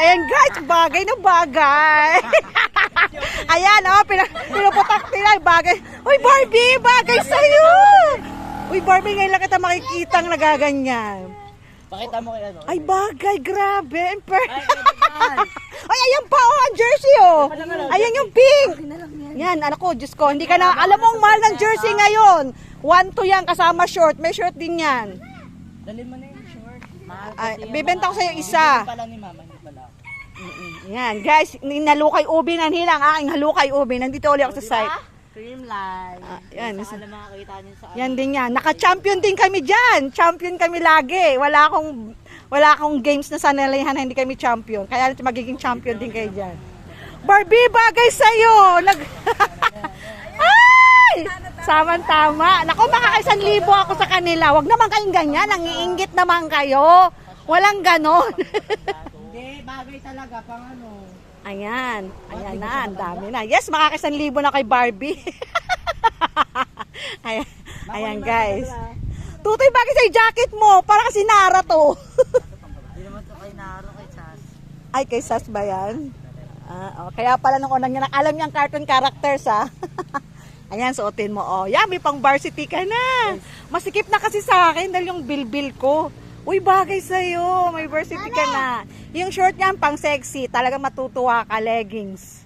Ayan guys, bagay na bagay. Ayan, oh, pinuputak nila, bagay. Uy, Barbie, bagay sa'yo. Uy, Barbie, ngayon lang kita makikitang nagaganyan. Pakita mo kay ano. Ay, bagay, grabe. Ay, ayan pa, oh, ang jersey, oh. Ayan yung pink. Yan, anak ko, Diyos ko, hindi ka na, alam mo ang mahal ng jersey ngayon. 1-2 yan, kasama short. May short din yan. Dali mo na yung short. Ay, bibenta ko sa'yo isa. Hindi pala ni mama, hindi pala. Yan, guys, halukay ubi na hilang aking halukay ubi. Nandito ulit ako sa site. Cream line. Yan. Saan na makakita niyo sa Yan din yan. Naka-champion din kami dyan. Champion kami lagi. Wala akong games na sanalihan na hindi kami champion. Kaya magiging champion din kayo dyan. Barbie, bagay sa'yo. Ay! Samang-tama. Naku, makaka1,000 ako sa kanila. Huwag naman kayong ganyan. Nangiinggit naman kayo. Walang ganon. Hindi, bagay talaga. Pang ano. Ayan. Ayan na. Ang dami na. Yes, makaka1,000 na kay Barbie. Ayan. Ayan, guys. Tutoy, bagay sa jacket mo. Para kasi Nara to. Hindi naman ito kay Naro, kay Sas. Ay, kay Sas ba yan? Oh, kaya pala nung unang niya, alam niyang cartoon characters, ha? Ayan, suotin mo. Oh, yan, may pang varsity ka na. Masikip na kasi sa akin dahil yung bilbil ko. Uy, bagay sa'yo. May varsity ka na. Yung short niyan, pang sexy. Talaga matutuwa ka, leggings.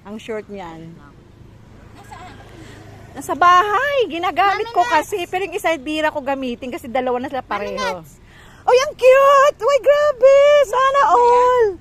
Ang short niyan. Nasa bahay. Ginagamit ko kasi. Pero yung isa, bira ko gamitin kasi dalawa na sila pareho. Oh, yung cute! Uy, grabe! Sana all!